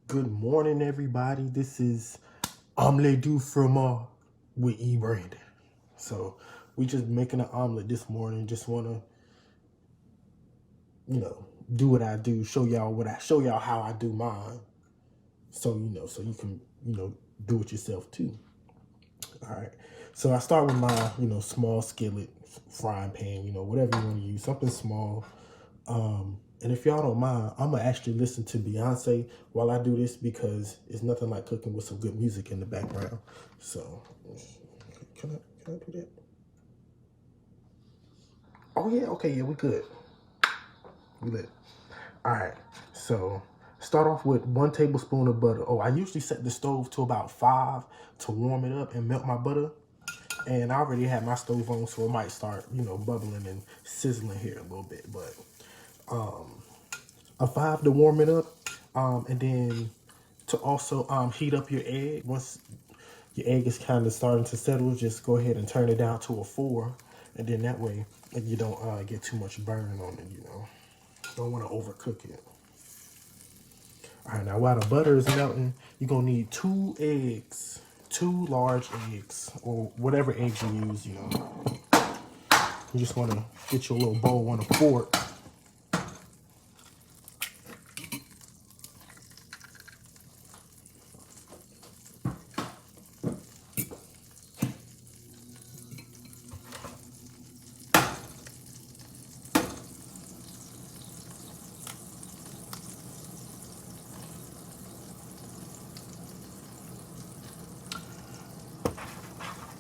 Good morning, everybody. This is Omelette du Fromage with Ebrandon. So we just making an omelet this morning. Just wanna, do what I do. Show y'all how I do mine. So so you can do it yourself too. All right. So I start with my small skillet, frying pan. Whatever you want to use, something small. And if y'all don't mind, I'm gonna actually listen to Beyonce while I do this because it's nothing like cooking with some good music in the background. So, can I do that? Oh yeah, okay, yeah, we good. We lit. All right. So start off with 1 tablespoon of butter. Oh, I usually set the stove to about 5 to warm it up and melt my butter. And I already have my stove on, so it might start, bubbling and sizzling here a little bit. But a 5 to warm it up, and then to also heat up your egg. Once your egg is kind of starting to settle, just go ahead and turn it down to a 4, and then that way you don't get too much burn on it. Don't want to overcook it. All right, now while the butter is melting, you're gonna need 2 eggs, 2 large eggs, or whatever eggs you use. You just want to get your little bowl on a fork.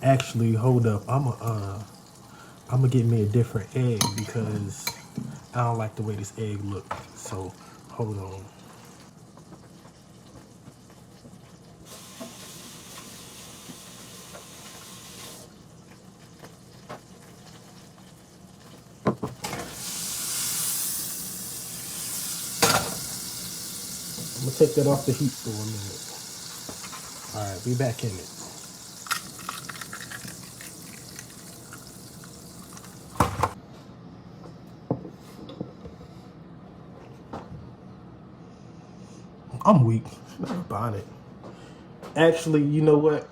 Actually, hold up. I'm gonna get me a different egg because I don't like the way this egg looks. So hold on. I'm gonna take that off the heat for a minute. All right, be back in it. I'm weak. Not buying it. Actually, you know what?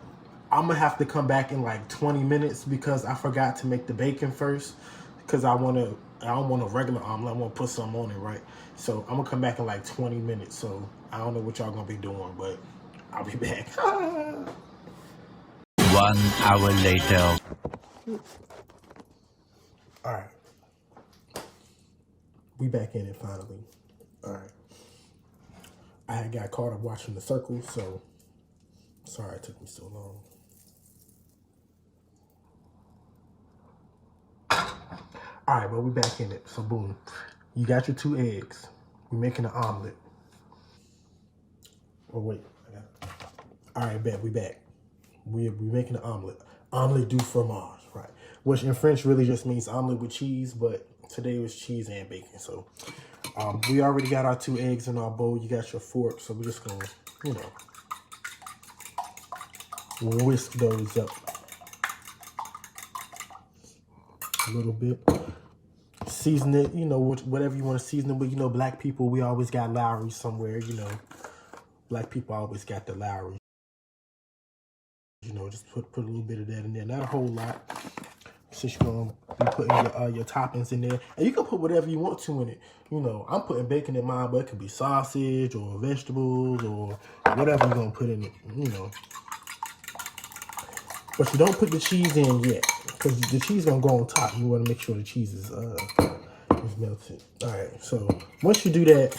I'm gonna have to come back in like 20 minutes because I forgot to make the bacon first. Because I don't want a regular omelet. I want to put something on it, right? So I'm gonna come back in like 20 minutes. So I don't know what y'all gonna be doing, but I'll be back. 1 hour later. All right, we back in it finally. All right, I got caught up watching The Circle, so sorry it took me so long. All right, but we back in it. So boom, you got your 2 eggs. We're making an omelet. Oh wait, I got it. All right, bet we back. We're making an omelet. Omelette du fromage, right? Which in French really just means omelet with cheese, but today was cheese and bacon. So we already got our 2 eggs in our bowl. You got your fork, so we're just gonna, whisk those up a little bit. Season it, whatever you want to season it with. Black people, we always got Lowry somewhere. Black people always got the Lowry. Just put a little bit of that in there. Not a whole lot. Since you're gonna be putting your toppings in there, and you can put whatever you want to in it. I'm putting bacon in mine, but it could be sausage or vegetables or whatever you're gonna put in it. But you don't put the cheese in yet because the cheese gonna go on top. You want to make sure the cheese is melted. All right. So once you do that,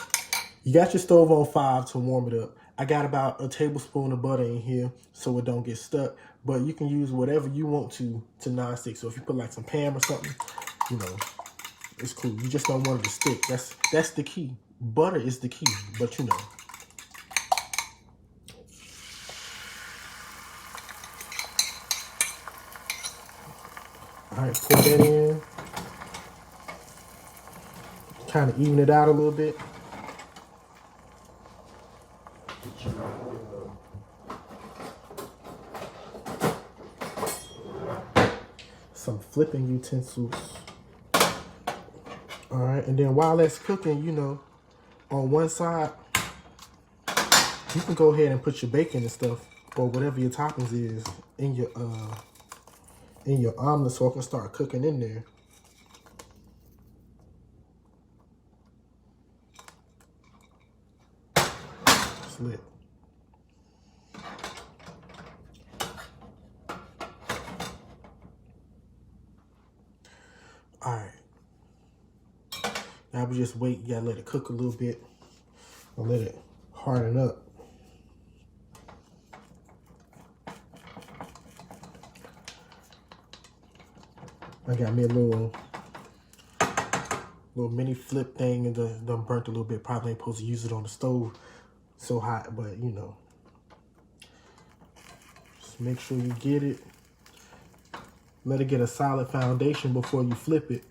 you got your stove on 5 to warm it up. I got about a tablespoon of butter in here so it don't get stuck. But you can use whatever you want to non-stick. So if you put like some Pam or something, it's cool. You just don't want it to stick. That's the key. Butter is the key, but All right, pour that in. Kind of even it out a little bit. Some flipping utensils. All right, and then while that's cooking, on one side, you can go ahead and put your bacon and stuff or whatever your toppings is in your omelet so it can start cooking in there. It's lit. Alright. Now we just wait. You gotta let it cook a little bit. I'll let it harden up. I got me a little mini flip thing and done burnt a little bit. Probably ain't supposed to use it on the stove so hot, but you know. Just make sure you get it. Let it get a solid foundation before you flip it.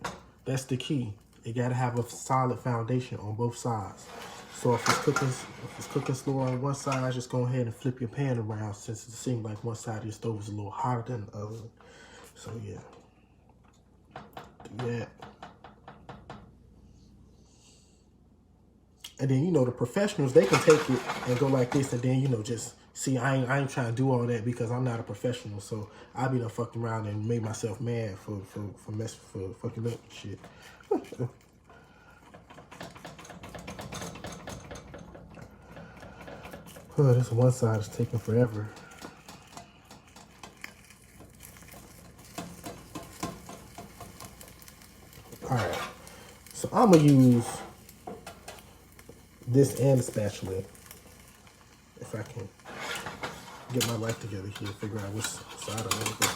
That's the key. You gotta have a solid foundation on both sides. So if it's cooking slow on one side, just go ahead and flip your pan around since it seems like one side of your stove is a little hotter than the other. So yeah. Do that. And then, you know, the professionals, they can take it and go like this and then, you know, just see, I ain't trying to do all that because I'm not a professional. So I be done fucked around and made myself mad for fucking up shit. Oh, this one side is taking forever. Alright. So I'm gonna use this and the spatula. If I can get my life together here, figure out which side I want to go.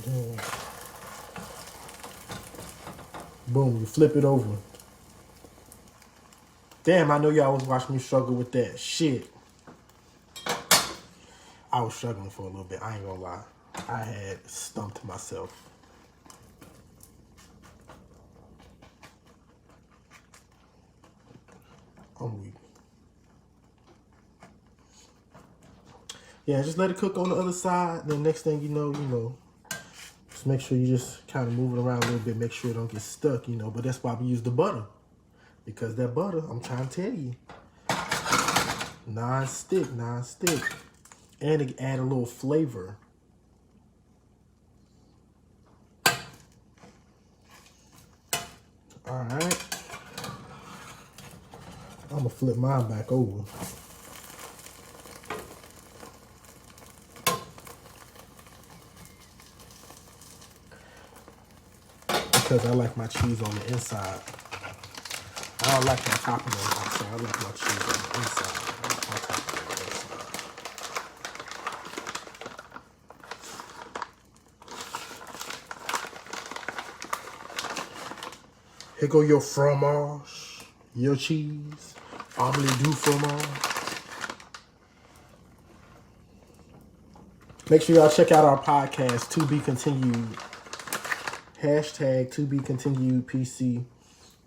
Then, boom, you flip it over. Damn, I know y'all was watching me struggle with that shit. I was struggling for a little bit, I ain't gonna lie. I had stumped myself. I'm weak. Yeah, just let it cook on the other side. Then next thing you know, just make sure you just kind of move it around a little bit. Make sure it don't get stuck, you know. But that's why we use the butter. Because that butter, I'm trying to tell you, non-stick. And it add a little flavor. All right. I'm gonna flip mine back over. Because I like my cheese on the inside. I don't like my topping on the outside. I like my cheese on the inside. My topping on the inside. Here go your fromage, your cheese, Omelette du Fromage. Make sure y'all check out our podcast, To Be Continued. Hashtag To Be Continued PC.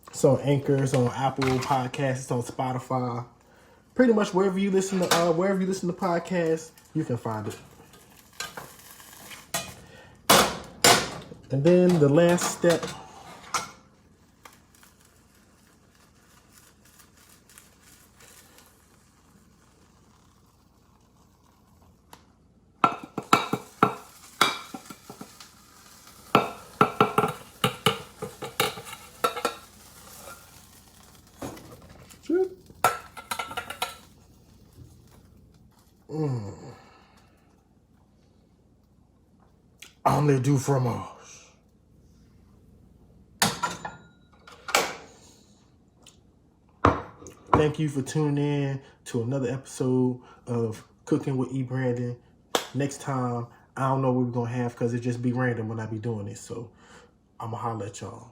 It's on Anchor, it's on Apple Podcasts, it's on Spotify. Pretty much wherever you listen to podcasts, you can find it. And then the last step. Omelette du Fromage. Thank you for tuning in to another episode of Cooking with Ebrandon. Next time, I don't know what we're going to have because it just be random when I be doing this. So, I'm going to holler at y'all.